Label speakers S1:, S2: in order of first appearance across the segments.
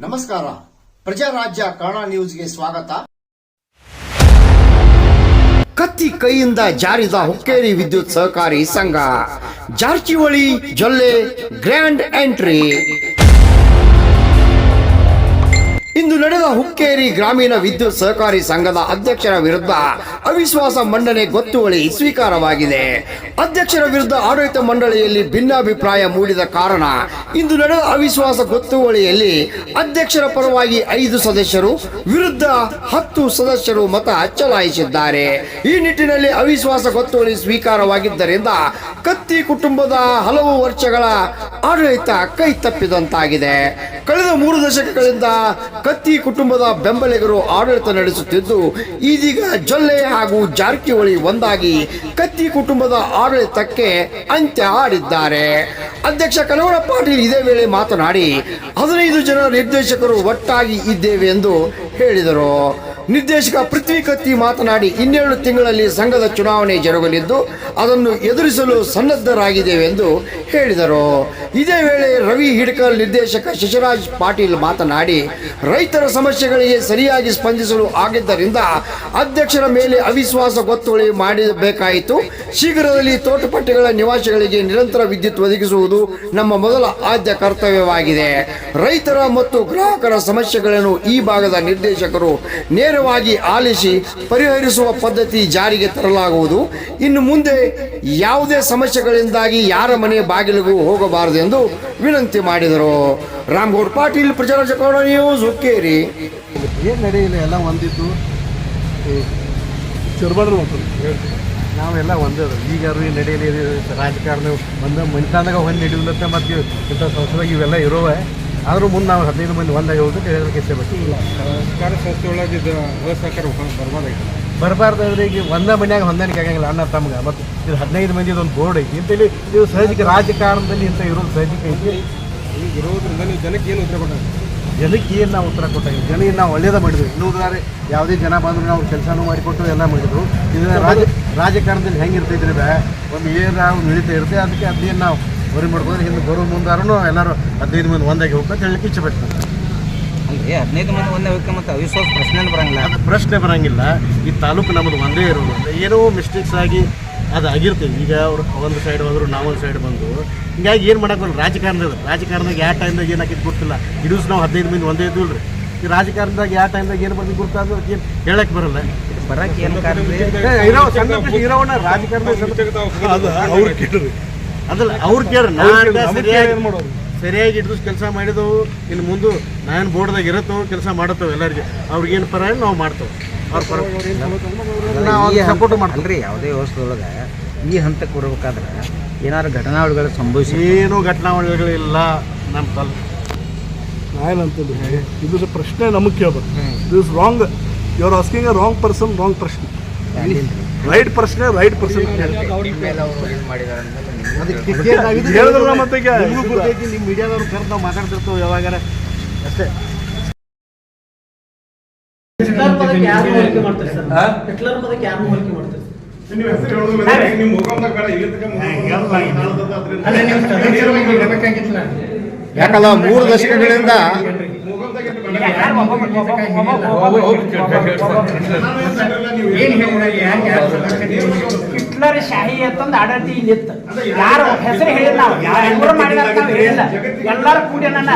S1: ನಮಸ್ಕಾರ, ಪ್ರಜಾರಾಜ್ಯ ಕನ್ನಡ ನ್ಯೂಸ್ಗೆ ಸ್ವಾಗತ. ಕತ್ತಿ ಕೈಯಿಂದ ಜಾರಿದ ಹುಕ್ಕೇರಿ ವಿದ್ಯುತ್ ಸಹಕಾರಿ ಸಂಘ, ಜಾರಕಿಹೊಳಿ ಜೊಲ್ಲೆ ಗ್ರ್ಯಾಂಡ್ ಎಂಟ್ರಿ. ಇಂದು ನಡೆದ ಹುಕ್ಕೇರಿ ಗ್ರಾಮೀಣ ವಿದ್ಯುತ್ ಸಹಕಾರಿ ಸಂಘದ ಅಧ್ಯಕ್ಷರ ವಿರುದ್ಧ ಅವಿಶ್ವಾಸ ಮಂಡನೆ ಗೊತ್ತುವಳಿ ಸ್ವೀಕಾರವಾಗಿದೆ. ಅಧ್ಯಕ್ಷರ ವಿರುದ್ಧ ಆಡಳಿತ ಮಂಡಳಿಯಲ್ಲಿ ಭಿನ್ನಾಭಿಪ್ರಾಯ ಮೂಡಿದ ಕಾರಣ ಇಂದು ನಡೆದ ಅವಿಶ್ವಾಸ ಗೊತ್ತುವಳಿಯಲ್ಲಿ ಅಧ್ಯಕ್ಷರ ಪರವಾಗಿ 5 ಸದಸ್ಯರು ವಿರುದ್ಧ 10 ಸದಸ್ಯರು ಮತ ಚಲಾಯಿಸಿದ್ದಾರೆ. ಈ ನಿಟ್ಟಿನಲ್ಲಿ ಅವಿಶ್ವಾಸ ಗೊತ್ತುವಳಿ ಸ್ವೀಕಾರವಾಗಿದ್ದರಿಂದ ಕತ್ತಿ ಕುಟುಂಬದ ಹಲವು ವರ್ಷಗಳ ಆಡಳಿತ ಕೈ ತಪ್ಪಿದಂತಾಗಿದೆ. ಕಳೆದ 3 ದಶಕಗಳಿಂದ ಕತ್ತಿ ಕುಟುಂಬದ ಬೆಂಬಲಿಗರು ಆಡಳಿತ ನಡೆಸುತ್ತಿದ್ದು, ಇದೀಗ ಜೊಲ್ಲೆ ಹಾಗೂ ಜಾರಕಿಹೊಳಿ ಒಂದಾಗಿ ಕತ್ತಿ ಕುಟುಂಬದ ಆಡಳಿತಕ್ಕೆ ಅಂತ್ಯ ಹಾಡಿದ್ದಾರೆ. ಅಧ್ಯಕ್ಷ ಕನವರ ಪಾಟೀಲ್ ಇದೇ ವೇಳೆ ಮಾತನಾಡಿ 15 ಜನ ನಿರ್ದೇಶಕರು ಒಟ್ಟಾಗಿ ಇದ್ದೇವೆ ಎಂದು ಹೇಳಿದರು. ನಿರ್ದೇಶಕ ಪೃಥ್ವಿ ಕತ್ತಿ ಮಾತನಾಡಿ 12 ತಿಂಗಳಲ್ಲಿ ಸಂಘದ ಚುನಾವಣೆ ಜರುಗಲಿದ್ದು ಅದನ್ನು ಎದುರಿಸಲು ಸನ್ನದ್ಧರಾಗಿದ್ದೇವೆ ಎಂದು ಹೇಳಿದರು. ಇದೇ ವೇಳೆ ರವಿ ಹಿಡ್ಕಲ್ ನಿರ್ದೇಶಕ ಶಶಿರಾಜ್ ಪಾಟೀಲ್ ಮಾತನಾಡಿ ರೈತರ ಸಮಸ್ಯೆಗಳಿಗೆ ಸರಿಯಾಗಿ ಸ್ಪಂದಿಸಲು ಆಗಿದ್ದರಿಂದ ಅಧ್ಯಕ್ಷರ ಮೇಲೆ ಅವಿಶ್ವಾಸ ಗೊತ್ತುವಳಿ ಮಾಡಬೇಕಾಯಿತು. ಶೀಘ್ರದಲ್ಲಿ ತೋಟಪಟ್ಟಿಗಳ ನಿವಾಸಿಗಳಿಗೆ ನಿರಂತರ ವಿದ್ಯುತ್ ಒದಗಿಸುವುದು ನಮ್ಮ ಮೊದಲ ಆದ್ಯ ಕರ್ತವ್ಯವಾಗಿದೆ. ರೈತರ ಮತ್ತು ಗ್ರಾಹಕರ ಸಮಸ್ಯೆಗಳನ್ನು ಈ ಭಾಗದ ನಿರ್ದೇಶಕರು ನೇರವಾಗಿ ಆಲಿಸಿ ಪರಿಹರಿಸುವ ಪದ್ಧತಿ ಜಾರಿಗೆ ತರಲಾಗುವುದು. ಇನ್ನು ಮುಂದೆ ಯಾವುದೇ ಸಮಸ್ಯೆಗಳಿಂದಾಗಿ ಯಾರ ಮನೆ ಬಾಗಿಲಿಗೂ ಹೋಗಬಾರದು ಎಂದು ವಿನಂತಿ ಮಾಡಿದರು. ರಾಮಗೌಡ ಪಾಟೀಲ್, ಪ್ರಜಾರಾಜ್ಯ ಕನ್ನಡ ನ್ಯೂಸ್, ಹುಕ್ಕೇರಿ.
S2: ಏನು ನಡೆಯಿಲ್ಲ, ಎಲ್ಲ ಒಂದಿದ್ದು ಚುರ್ಬಾರ್ದು ನಾವೆಲ್ಲ ಒಂದೇ. ಈಗ ನಡೆಯಲಿ ರಾಜಕಾರಣ ಒಂದು ಮನಿತಾನಾಗ ಒಂದು ನಡೆಯುತ್ತೆ. ಮತ್ತು ಇಂಥ ಸಂಸ್ಥೆದಾಗ ಇವೆಲ್ಲ ಇರೋವೆ. ಆದರೂ ಮುಂದೆ ನಾವು 15 ಮಂದಿ ಒಂದಾಗಿ ಹೋಗುತ್ತೆ ಹೇಳೋದಕ್ಕೆ ಇಷ್ಟಪಟ್ಟು
S3: ಸರ್ಕಾರ ಸಂಸ್ಥೆ ಒಳಗೆ ಅಸಹಕಾರ
S2: ಬರಬಾರ್ದಾದ್ರೆ ಈಗ ಒಂದೇ ಮನ್ಯಾಗ ಹೊಂದಾಣಿಕೆ ಆಗಂಗಿಲ್ಲ ಅಣ್ಣ ತಮ್ಗೆ. ಮತ್ತು ಇದು 15 ಮಂದಿದು ಒಂದು ಬೋರ್ಡ್ ಐತಿ. ಇಂತಲ್ಲಿ ಇದು ಸಹಜಿಕ ರಾಜಕಾರಣದಲ್ಲಿ ಇಂಥ ಇರೋದು ಸಹಜಿಕ ಐತಿ.
S3: ಈಗ ಇರೋದ್ರಿಂದ ನೀವು ಜನಕ್ಕೆ ಏನು ಉತ್ತರ ಕೊಟ್ಟಾಗ
S2: ಜನಕ್ಕೆ ಏನು ನಾವು ಉತ್ತರ ಕೊಟ್ಟಾಗ ಜನಕ್ಕೆ ನಾವು ಒಳ್ಳೇದ ಮಾಡಿದ್ವಿ. ಇನ್ನೂದ್ರೆ ಯಾವುದೇ ಜನ ಬಂದರೂ ನಾವು ಕೆಲಸನೂ ಮಾಡಿಕೊಟ್ಟು ಎಲ್ಲ ಮಾಡಿದ್ರು. ಇದನ್ನ ರಾಜಕಾರಣದಲ್ಲಿ ಹೆಂಗಿರ್ತೈತ್ರಿ ಒಂದು ಏನು ನಡೀತಾ ಇರುತ್ತೆ. ಅದಕ್ಕೆ ಅದೇನು ನಾವು ವರಿ ಮಾಡ್ಕೊಂಡ್ರೆ ಹಿಂದೆ ಬರೋ ಮುಂದಾರು ಎಲ್ಲರೂ 15 ಮಂದಿ ಒಂದಾಗಿ ಹೋಗ್ಬೇಕು ಹೇಳಲಿಕ್ಕೆ ಇಚ್ಛೆ ಪಡ್ತಾರೆ.
S4: ಅಂದರೆ 15 ಮಂದಿ ಒಂದೇ ಹೋಗ್ತಾರೆ ಮತ್ತು ಅವಿಶ್ವಾಸ ಪ್ರಶ್ನೆ ಬರೋಂಗಿಲ್ಲ.
S2: ಅದು ಪ್ರಶ್ನೆ ಬರೋಂಗಿಲ್ಲ. ಈ ತಾಲೂಕು ನಮ್ಮದು ಒಂದೇ ಇರೋದು. ಏನೋ ಮಿಸ್ಟೇಕ್ಸ್ ಆಗಿ ಅದು ಆಗಿರ್ತೇವೆ. ಈಗ ಅವ್ರು ಒಂದು ಸೈಡ್ ಹೋದ್ರು, ನಾವೊಂದು ಸೈಡ್ ಬಂದು ಹಿಂಗಾಗಿ ಏನು ಮಾಡೋಕ್ಕೆ ಬರಲ್ಲ. ರಾಜಕಾರಣದಾಗ ಯಾವ ಟೈಮ್ದಾಗ ಏನಾಗಿದ್ದು ಗೊತ್ತಿಲ್ಲ. ಇಡೀಸ್ ನಾವು 15 ಮಂದಿ ಒಂದೇ ಇದ್ದೀವಿ ರೀ. ಈ ರಾಜಕಾರಣದಾಗ ಯಾವ ಟೈಮ್ದಾಗ ಏನು ಬಂದು ಗೊತ್ತಾದ್ರೆ ಏನು ಹೇಳಕ್ಕೆ ಬರಲ್ಲ.
S4: ಬರೋಕ್ಕೆ ಏನು ಕಾರಣ
S2: ಇರೋ ಸಣ್ಣ ಇರೋವನ್ನ ರಾಜಕಾರಣ ಅವ್ರು ಕೇಳ್ರಿ. ಅದಲ್ಲ ಅವ್ರು ಕೇಳ್ರಿ. ಸರಿಯಾಗಿ ಹಿಡಿದು ಕೆಲಸ ಮಾಡಿದವು. ಇನ್ನು ಮುಂದೆ ನಾನು ಬೋರ್ಡ್ದಾಗ ಇರತ್ತವು, ಕೆಲಸ ಮಾಡತ್ತವು. ಎಲ್ಲರಿಗೆ ಅವ್ರಿಗೇನು ಪರ ನಾವು ಮಾಡ್ತೇವೆ. ಅವ್ರ ಪರ ನಾವು ಸಪೋರ್ಟ್ ಮಾಡ್ತೀವಿ.
S4: ಯಾವುದೇ ವ್ಯವಸ್ಥೆಯೊಳಗೆ ಈ ಹಂತಕ್ಕೆ ಬರಬೇಕಾದ್ರೆ ಏನಾದ್ರು ಘಟನಾವಳಿಗಳು ಸಂಭವಿಸಿ
S2: ಏನೂ ಘಟನಾವಳಿಗಳಿಲ್ಲ ನಮ್ಮ ತಲೆ.
S5: ನಾನೇನಂತಂದ್ರೆ ಇದು ಪ್ರಶ್ನೆ ನಮಗೆ ಕೇಳ್ಬೇಕು. This wrong. You are asking a wrong person wrong ಪ್ರಶ್ನೆ. ರೈಟ್ ಪ್ರಶ್ನೆ ರೈಟ್ ಪರ್ಸನ್ ಹೇಳಿದ್ರಲ್ಲ. ಮತ್ತೆ
S2: ನಿಮ್ಮ ಮೀಡಿಯಾದವ್ರು ಕರೆದು ನಾವು ಮಾತಾಡ್ತಿರ್ತೇವೆ ಯಾವಾಗಾರ ಅಷ್ಟೇ.
S1: ಯಾಕಲ್ಲ 3 ದಶಕಗಳಿಂದ
S6: ಹಿಟ್ಲರ್ ಶಾಹಿ ಅಂತಂದು ಆಡಳಿತ ಇಲ್ಲಿತ್ತು. ಯಾರು ಹೆಸರು ಹೇಳಿದ್ ನಾವು ಯಾರು ಮಾಡಿದ ನಾವು ಹೇಳಿಲ್ಲ. ಎಲ್ಲರೂ ಕೂಡಿ ನನ್ನ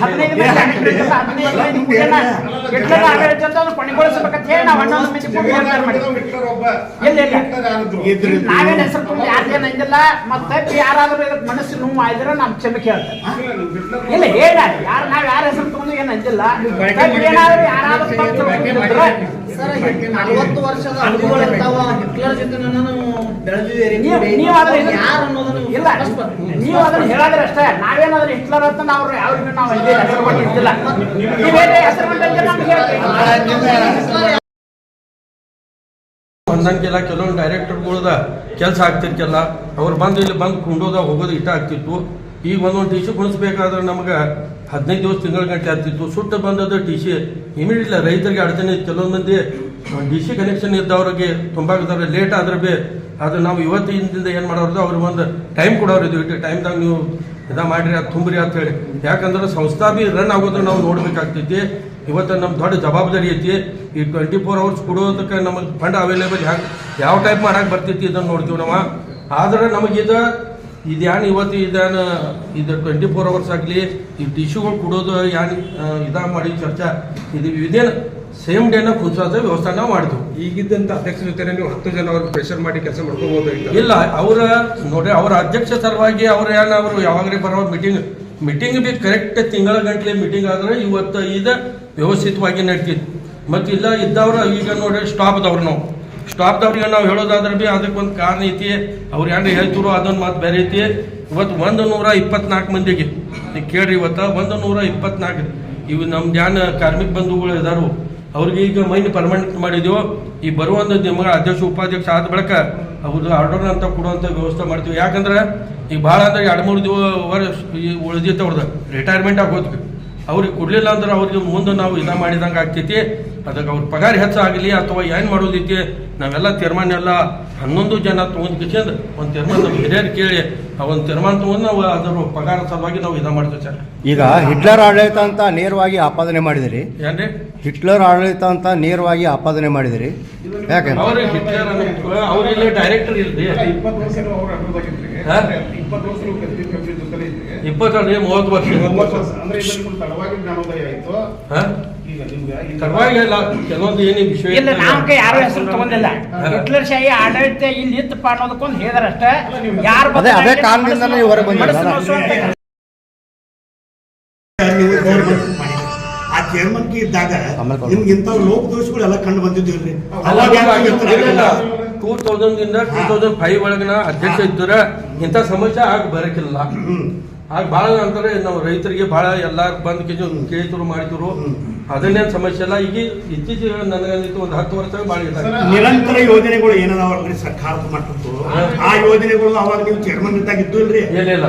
S6: 15 ಮಂದಿ ಕೂಡಿನ ಹಿಟ್ಲರ್ ಆಡಳಿತ ಅಂತ ಕೊನೆಗೊಳಿಸಬೇಕಂತ ಹೇಳಿ ನಾವು 11 ಮಂದಿ ಕೂಡಿ ನಿರ್ಧಾರ ಮಾಡಿದ್ವಿ. ಇಲ್ಲ ನಾವೇನು ಹೆಸರು ತುಂಬ ಯಾರೇನು ಅಂದಿಲ್ಲ. ಮತ್ತೆ ಯಾರಾದ್ರೂ ಇದಕ್ಕೆ ಮನಸ್ಸು ನೋವು ಆಯ್ದ್ರೆ ನಮ್ಮ ಕ್ಷಮೆ ಕೇಳ್ತಾರೆ. ಇಲ್ಲ ಹೇಳ ಯಾರು ನಾವು ಯಾರ ಹೆಸರು ತಗೊಂಡು ಏನು ಅಂದಿಲ್ಲ. ಏನಾದ್ರು ಯಾರಾದ್ರೂ
S7: 40 ವರ್ಷದ ಅನುಭವಗಳಿರ್ತಾವ. ಹಿಟ್ಲರ್ ಜೊತೆ
S6: ನೀವು ಅದನ್ನ ಹೇಳಾದ್ರೆ ಅಷ್ಟೇ. ನಾವೇನಾದ್ರೂ ಹಿಟ್ಲರ್ ಅಂತ ನಾವು ಯಾವ್ದು ನಾವು ಹೆಸರು ಕೊಟ್ಟಿರ್ತಿಲ್ಲ. ನೀವೇನೇ ಹೆಸರು
S3: ಹೊಂದಾಣಿಕೆಲ್ಲ ಕೆಲವೊಂದು ಡೈರೆಕ್ಟರ್ಗಳದ ಕೆಲಸ ಆಗ್ತಿರ್ತಿಲ್ಲ. ಅವ್ರು ಬಂದು ಇಲ್ಲಿ ಬಂದು ಕುಂಡೋದ ಹೋಗೋದು ಇಷ್ಟ ಆಗ್ತಿತ್ತು. ಈಗ ಒಂದೊಂದು ಟಿ ಸಿ ಕೊಡಿಸ್ಬೇಕಾದ್ರೆ ನಮ್ಗೆ 15 ದಿವಸ ತಿಂಗಳ ಗಂಟೆ ಆಗ್ತಿತ್ತು. ಸುಟ್ಟು ಬಂದದ್ದು ಟಿ ಸಿ ಇಮಿಡಿಯೇಟ್ಲಿ ರೈತರಿಗೆ ಅಡಚಣೆ. ಕೆಲವೊಂದು ಮಂದಿ DC ಕನೆಕ್ಷನ್ ಇದ್ದವ್ರಿಗೆ ತುಂಬ ಲೇಟ್ ಆದ್ರೆ ಬಿ ಅದು ನಾವು ಇವತ್ತಿನಿಂದ ಏನು ಮಾಡೋದು ಅವ್ರಿಗೆ ಒಂದು ಟೈಮ್ ಕೊಡೋರು ಇದು ಇಟ್ಟು ಟೈಮ್ದಾಗ ನೀವು ಮಾಡಿರಿ ಅದು ತುಂಬ್ರಿ ಅಂತ ಹೇಳಿ. ಯಾಕಂದ್ರೆ ಸಂಸ್ಥಾ ಬಿ ರನ್ ಆಗೋದು ನಾವು ನೋಡ್ಬೇಕಾಗ್ತೈತಿ. ಇವತ್ತು ನಮ್ಮ ದೊಡ್ಡ ಜವಾಬ್ದಾರಿ ಐತಿ. ಈ 24 hours ಕೊಡೋದಕ್ಕೆ ನಮಗೆ ಫಂಡ್ ಅವೈಲೇಬಲ್ ಯಾವ ಟೈಪ್ ಮಾಡಕ್ಕೆ ಬರ್ತೈತಿ ಇದನ್ನು ನೋಡ್ತೀವಿ ನಾವು. ಆದ್ರೆ ನಮಗಿದು ಇದ್ಯಾನು ಇವತ್ತು ಇದು 24 hours ಆಗಲಿ ಈ ಟಿಶ್ಯೂಗಳು ಕೊಡೋದು ಮಾಡಿ ಚರ್ಚೆ ಇದು ಇದೇನು ಸೇಮ್ ಡೇನ ಕುಂಚೋದ ವ್ಯವಸ್ಥೆ ನಾವು ಮಾಡಿದ್ವಿ.
S8: ಈಗಿದ್ದಂತ ಅಧ್ಯಕ್ಷರ ಜೊತೆ ನೀವು 10 ಜನ ಅವ್ರಿಗೆ ಪ್ರೆಷರ್ ಮಾಡಿ ಕೆಲಸ ಮಾಡ್ಕೋಬಹುದು.
S3: ಇಲ್ಲ ನೋಡ್ರಿ ಅವ್ರ ಅಧ್ಯಕ್ಷ ಸಲುವಾಗಿ ಅವ್ರು ಯಾವಾಗಲೇ ಬರೋ ಮೀಟಿಂಗ್ ಬಿ ಕರೆಕ್ಟ್ ತಿಂಗಳ ಗಂಟ್ಲೆ ಮೀಟಿಂಗ್ ಆದ್ರೆ ಇವತ್ತು ಇದು ವ್ಯವಸ್ಥಿತವಾಗಿ ನಡ್ತಿತ್ತು. ಮತ್ತು ಇಲ್ಲ ಇದ್ದವ್ರು ಈಗ ನೋಡ್ರಿ ಸ್ಟಾಪ್ದವ್ರಿಗೆ ನಾವು ಹೇಳೋದಾದ್ರೆ ಬಿ ಅದಕ್ಕೊಂದು ಕಾರಣ ಐತಿ. ಅವ್ರು ಹೇಳ್ತಿರೋ ಅದೊಂದು ಮಾತು ಬೇರೆ ಐತಿ. ಇವತ್ತು 124 ಮಂದಿಗೆ ಕೇಳ್ರಿ, ಇವತ್ತು 124 ಇವು ನಮ್ದು ಕಾರ್ಮಿಕ ಬಂಧುಗಳು ಇದಾರು ಅವ್ರಿಗೆ ಈಗ ಮೈನ್ ಪರ್ಮನೆಂಟ್ ಮಾಡಿದೆವು. ಈ ಬರುವಂಥ ನಿಮಗೆ ಅಧ್ಯಕ್ಷ ಉಪಾಧ್ಯಕ್ಷ ಆದ ಬಳಿಕ ಅವ್ರದ್ದು ಆರ್ಡರ್ ಅಂತ ಕೊಡುವಂಥ ವ್ಯವಸ್ಥೆ ಮಾಡ್ತೀವಿ. ಯಾಕಂದ್ರೆ ಈಗ ಭಾಳ ಅಂದ್ರೆ 2-3 ವರ್ಷ ಉಳಿದೈತೆ ಅವ್ರದ್ದು ರಿಟೈರ್ಮೆಂಟ್ ಆಗೋದ್ವಿ. ಅವ್ರಿಗೆ ಕೊಡಲಿಲ್ಲ ಅಂದ್ರೆ ಅವ್ರಿಗೆ ಮುಂದೆ ನಾವು ಮಾಡಿದಂಗೆ ಆಗ್ತೈತಿ. ಅದಕ್ಕೆ ಅವ್ರ ಪಗಾರ ಹೆಚ್ಚಾಗಲಿ ಅಥವಾ ಏನು ಮಾಡೋದೈತಿ ನಾವೆಲ್ಲ ತೀರ್ಮಾನ ಎಲ್ಲ 11 ಜನ ತೊಗೊಂಡ್ಕಿಂದ ಒಂದು ತೀರ್ಮಾನ ನಮ್ಮ ಹಿರಿಯರು ಕೇಳಿ ಆ ಒಂದು ತೀರ್ಮಾನ ತೊಗೊಂಡು ನಾವು ಅದರ ಪಗಾರ ಸಲುವಾಗಿ ನಾವು ಮಾಡ್ತೀವಿ ಸರ್.
S1: ಈಗ ಹಿಟ್ಲರ್ ಆಡಳಿತ ಅಂತ ನೇರವಾಗಿ ಆಪಾದನೆ ಮಾಡಿದಿರಿ.
S3: ಏನ್ರಿ
S1: ಹಿಟ್ಲರ್ ಆಡಳಿತ ಅಂತ ನೇರವಾಗಿ ಆಪಾದನೆ ಮಾಡಿದಿರಿ. ಯಾಕಂದ್ರೆ
S3: ಅವ್ರಿಗೆ ಹಿಟ್ಲರ್ ಅವ್ರಿಲ್ಲಿ ಡೈರೆಕ್ಟರ್ ಇಲ್ರಿ
S5: 20 ವರ್ಷ
S3: 20 ವರ್ಷ ತಡವಾಗಿ ಕೆಲವೊಂದು ಏನು ವಿಷಯ
S6: ಇಲ್ಲ ನಾಮಕ ಯಾರು ಹೆಸರು ತಗೊಂಡಿಲ್ಲ. ಹಿಟ್ಲರ್ ಶಾಹಿ ಆಡಳಿತ ಇಲ್ಲಿ ಇತ್ತಪ್ಪ ಅನ್ನೋದಕ್ಕೊಂದು ಹೇಳಿದಾರಷ್ಟೇ. ಯಾರು
S1: ಅದೇ ಕಾರಣದಿಂದ ನೀವು ಹೊರಗೆ ಬಂದಿಲ್ಲ.
S9: ಆ ಚೇರ್ಮನ್ ಇದ್ದಾಗ ನಿಮ್ಗೆ ಇಂಥ ಲೋಕ ದೋಷಗಳೆಲ್ಲ ಕಂಡು ಬಂದಿದ್ದೀವಿ.
S3: 2005 ಒಳಗಿನ ಅಧ್ಯಕ್ಷ ಇದ್ದರ ಇಂಥ ಸಮಸ್ಯೆ ಬರಕಿಲ್ಲ. ಆಗ ಭಾಳ ಅಂತಾರೆ ನಾವು ರೈತರಿಗೆ ಭಾಳ ಎಲ್ಲಾರು ಬಂದು ಕೇಳಿದ್ರು ಮಾಡಿದ್ರು ಅದನ್ನೇನು ಸಮಸ್ಯೆ ಇಲ್ಲ. ಈಗ ಇತ್ತೀಚೆಗೆ ನನಗಂದಿತ್ತು ಒಂದು 10 ವರ್ಷ ಭಾಳ
S9: ನಿರಂತರ ಯೋಜನೆಗಳು ಏನದಾವ ಸರ್ಕಾರದ ಮಟ್ಟದ್ದು ಆ ಯೋಜನೆಗಳು ಅವಾಗ ನೀವು ಚೇರ್ಮನ್ ಇದ್ದಾಗ ಇದ್ದು ಇಲ್ರಿ?
S3: ಏನಿಲ್ಲ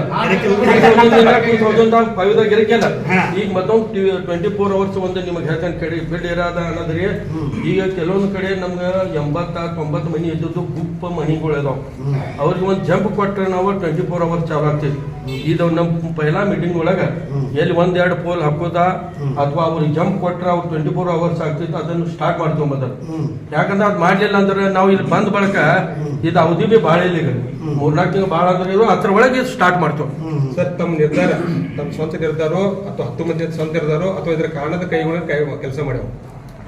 S3: 2005ದಾಗ ಇರಕ್ಕಿಲ್ಲ. ಈಗ ಮತ್ತೊಂದು 24 hours ಒಂದು ನಿಮಗೆ ಹೇಳ್ತಾನೆ ಕಡೆ ಬಿಲ್ಡ್ ಇರೋದ ಅನ್ನೋದ್ರಿ. ಈಗ ಕೆಲವೊಂದು ಕಡೆ ನಮ್ಗೆ 80-90 ಮನಿ ಇದ್ದದ್ದು ಗುಪ್ಪ ಮನಿಗಳು ಇದಾವ. ಅವ್ರಿಗೆ ಒಂದು ಜಂಪ್ ಕೊಟ್ಟರೆ ನಾವು 24 hours ಚಾಲು ಆಗ್ತೀವಿ. ಇದು ನಮ್ಮ ಪೈಲಾ ಮೀಟಿಂಗ್ ಒಳಗೆ ಎಲ್ಲಿ 1-2 ಪೋಲ್ ಹಾಕೋದ ಅಥವಾ ಅವ್ರಿಗೆ ಜಂಪ್ ಕೊಟ್ರೆ ಅವ್ರು 24 hours ಆಗ್ತಿತ್ತು ಅದನ್ನು ಸ್ಟಾರ್ಟ್ ಮಾಡ್ತೀವಿ ಮೊದಲು. ಯಾಕಂದ್ರೆ ಅದು ಮಾಡಲಿಲ್ಲ ಅಂದ್ರೆ ನಾವು ಇಲ್ಲಿ ಬಂದ ಬಳಕ ಇದು ಅವಧಿ ಬಿ ಭಾಳ ಇಲ್ಲ. ಈಗ 3-4 ತಿಂಗಳು ಭಾಳ ಅಂದ್ರೆ ಅದ್ರ ಒಳಗೆ ಸ್ಟಾರ್ಟ್ ಮಾಡ್ತೀವಿ.
S8: ಸರ್ ತಮ್ಮ ನಿರ್ಧಾರ ತಮ್ಮ ಸ್ವಂತ ನಿರ್ಧಾರೋ ಅಥವಾ 10 ಮಂದಿ ಸ್ವಂತ ನಿರ್ಧಾರೋ ಅಥವಾ ಇದರ ಕಾರಣದ ಕೈಗೊಳ್ಳ ಕೆಲಸ ಮಾಡ್ಯಾವ?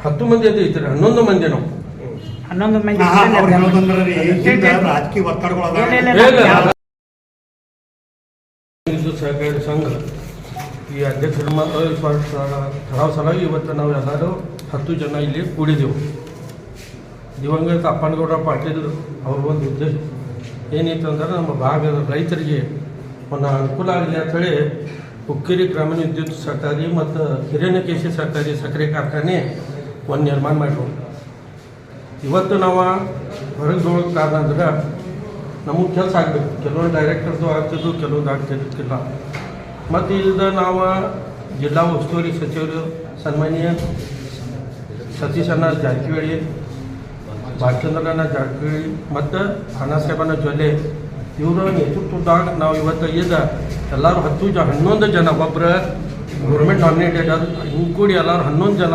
S3: 10 ಮಂದಿ ಅಂತ ಐತ್ರಿ, 11 ಮಂದಿ ನಾವು
S6: 11 ಮಂದಿ
S9: ರಾಜಕೀಯ ಒತ್ತಡಗಳು
S3: ಸಹಕಾರಿ ಸಂಘ ಈ ಅಧ್ಯಕ್ಷರ ಠರಾವ್ ಸಲುವಾಗಿ ಇವತ್ತು ನಾವು ಎಲ್ಲರೂ 10 ಜನ ಇಲ್ಲಿ ಕೂಡಿದೆವು. ದಿವಂಗತ ಅಪ್ಪನಗೌಡ ಪಾಟೀಲ್ ಅವ್ರ ಒಂದು ಉದ್ದೇಶ ಏನಿತ್ತು ಅಂದ್ರೆ ನಮ್ಮ ಭಾಗದ ರೈತರಿಗೆ ಒಂದು ಅನುಕೂಲ ಆಗಲಿ ಅಂಥೇಳಿ ಹುಕ್ಕೇರಿ ಗ್ರಾಮೀಣ ವಿದ್ಯುತ್ ಸಹಕಾರಿ ಮತ್ತು ಹಿರಣ್ಯಕೇಶಿ ಸಹಕಾರಿ ಸಕ್ಕರೆ ಕಾರ್ಖಾನೆ ಒಂದು ನಿರ್ಮಾಣ ಮಾಡಿರು. ಇವತ್ತು ನಾವು ಹೊರಗೆ ನೋಡೋಕೆ ಕಾರಣ ಅಂದ್ರೆ ನಮಗೆ ಕೆಲಸ ಆಗಬೇಕು. ಕೆಲವೊಂದು ಡೈರೆಕ್ಟರ್ದು ಆಗ್ತಿದ್ದು ಕೆಲವೊಂದು ಆಗ್ತಿರ್ತಿಲ್ಲ. ಮತ್ತು ಇದು ನಾವು ಜಿಲ್ಲಾ ಉಸ್ತುವಾರಿ ಸಚಿವರು ಸನ್ಮಾನ್ಯ ಸತೀಶಣ್ಣ ಜಾರಕಿಹೊಳಿ, ಭಾಲಚಂದ್ರಣ್ಣ ಜಾರಕಿಹೊಳಿ ಮತ್ತು ಅಣ್ಣಾಸಾಹೇಬಣ್ಣ ಜೊಲ್ಲೆ ಇವರ ನೇತೃತ್ವದಾಗ ನಾವು ಇವತ್ತು ಎಲ್ಲರೂ 11 ಜನ ಒಬ್ಬರು ಗೌರ್ಮೆಂಟ್ ನಾಮಿನೇಟೆಡ್ ಅದು ಹಿಂಗೆ ಕೂಡಿ ಎಲ್ಲರೂ 11 ಜನ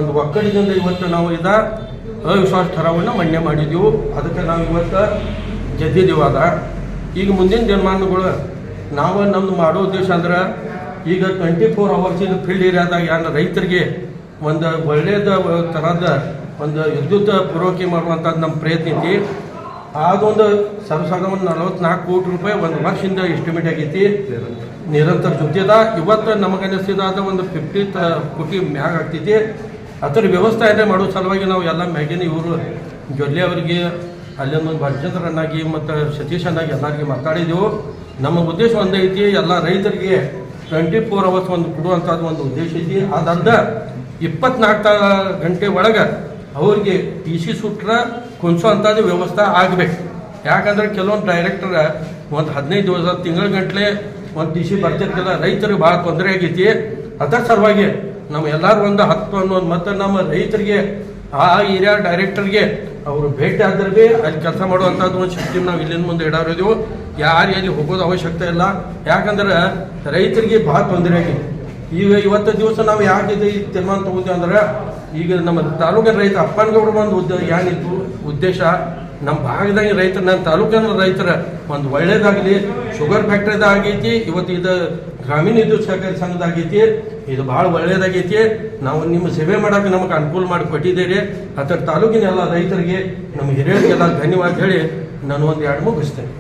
S3: ಒಂದು ಒಕ್ಕಡಿನಿಂದ ಇವತ್ತು ನಾವು ಅವಿಶ್ವಾಸ ಠರಾವನ್ನು ಮಂಡನೆ ಮಾಡಿದೆವು. ಅದಕ್ಕೆ ನಾವು ಇವತ್ತು ಗೆದ್ದಿದ್ದೀವಾದ. ಈಗ ಮುಂದಿನ ದಿನಮಾನಗಳು ನಾವು ನಮ್ದು ಮಾಡೋ ಉದ್ದೇಶ ಅಂದ್ರೆ ಈಗ 24 hours ಫೀಲ್ಡ್ ಏರಿಯಾದಾಗ ಯಾರು ರೈತರಿಗೆ ಒಂದು ಒಳ್ಳೆಯದ ಥರದ ಒಂದು ವಿದ್ಯುತ್ ಪೂರೈಕೆ ಮಾಡುವಂಥದ್ದು ನಮ್ಮ ಪ್ರಯತ್ನ ಐತಿ. ಅದೊಂದು ಒಂದು 44 ಕೋಟಿ ರೂಪಾಯಿ ಒಂದು ವರ್ಷದಿಂದ ಎಸ್ಟಿಮೇಟ್ ಆಗೈತಿ. ನಿರಂತರ ಜೊತೆದ ಇವತ್ತು ನಮಗನ್ನಿಸಿದಾದ ಒಂದು 50 ಕೋಟಿ ಮ್ಯಾಗ ಆಗ್ತೈತಿ. ಅದರ ವ್ಯವಸ್ಥೆ ಏನೇ ಮಾಡೋ ಸಲುವಾಗಿ ನಾವು ಎಲ್ಲ ಮ್ಯಾಗಿನ ಇವರು ಜೊಲ್ಲೆ ಅವರಿಗೆ ಅಲ್ಲೊಂದು ಭಾಲಚಂದ್ರಣ್ಣಾಗಿ ಮತ್ತು ಸತೀಶ್ ಅಣ್ಣಾಗಿ ಎಲ್ಲರಿಗೆ ಮಾತಾಡಿದೆವು. ನಮ್ಮ ಉದ್ದೇಶ ಒಂದೇ ಐತಿ, ಎಲ್ಲ ರೈತರಿಗೆ 24 hours ಒಂದು ಕೊಡುವಂಥದ್ದು ಒಂದು ಉದ್ದೇಶ ಐತಿ. ಅದಲ್ದ 24 ಗಂಟೆ ಒಳಗೆ ಅವ್ರಿಗೆ PC ಸುಟ್ರ ಕುಣಿಸೋವಂಥದ್ದು ವ್ಯವಸ್ಥೆ ಆಗಬೇಕು. ಯಾಕಂದ್ರೆ ಕೆಲವೊಂದು ಡೈರೆಕ್ಟರ್ ಒಂದು 15 ದಿವಸ ತಿಂಗಳ ಗಂಟ್ಲೆ ಒಂದು DC ಬರ್ತಿರ್ತಿಲ್ಲ. ರೈತರಿಗೆ ಭಾಳ ತೊಂದರೆ ಆಗೈತಿ. ಅದರ ಸಲುವಾಗಿ ನಮ್ಮ ಎಲ್ಲರೂ ಒಂದು 10 ಅನ್ನೋದು ಮತ್ತು ನಮ್ಮ ರೈತರಿಗೆ ಆ ಏರಿಯಾ ಡೈರೆಕ್ಟರ್ಗೆ ಅವರು ಭೇಟಿ ಆದ್ರೆ ಭೀ ಅಲ್ಲಿ ಕೆಲಸ ಮಾಡುವಂಥದ್ದು ಒಂದು ಶಕ್ತಿ ನಾವು ಇಲ್ಲಿಂದ ಮುಂದೆ ಇಡಾರಿದೆವು. ಯಾರು ಎಲ್ಲಿ ಹೋಗೋದು ಅವಶ್ಯಕತೆ ಇಲ್ಲ. ಯಾಕಂದ್ರೆ ರೈತರಿಗೆ ಭಾಳ ತೊಂದರೆ ಆಗಿದೆ. ಈಗ ಇವತ್ತು ದಿವಸ ನಾವು ಯಾಕೆ ಈ ತೀರ್ಮಾನ ತಗೋತೀವಿ ಅಂದ್ರೆ ಈಗ ನಮ್ಮ ತಾಲೂಕಿನ ರೈತ ಅಪ್ಪನಗೌಡ ಒಂದು ಏನಿತ್ತು ಉದ್ದೇಶ, ನಮ್ಮ ಭಾಗದಾಗ ರೈತರ, ನನ್ನ ತಾಲೂಕಿನ ರೈತರ ಒಂದು ಒಳ್ಳೇದಾಗಲಿ, ಶುಗರ್ ಫ್ಯಾಕ್ಟ್ರಿದಾಗೈತಿ, ಇವತ್ತು ಇದು ಗ್ರಾಮೀಣ ವಿದ್ಯುತ್ ಸಹಕಾರಿ ಸಂಘದಾಗೈತಿ, ಇದು ಭಾಳ ಒಳ್ಳೇದಾಗೈತಿ. ನಾವು ನಿಮ್ಮ ಸೇವೆ ಮಾಡೋಕೆ ನಮಗೆ ಅನುಕೂಲ ಮಾಡಿ ಕೊಟ್ಟಿದ್ದೀರಿ. ಅದರ ತಾಲೂಕಿನ ಎಲ್ಲ ರೈತರಿಗೆ, ನಮ್ಮ ಹಿರಿಯರಿಗೆಲ್ಲ ಧನ್ಯವಾದ ಹೇಳಿ ನಾನು ಒಂದು 2 ಮುಗಿಸ್ತೇನೆ.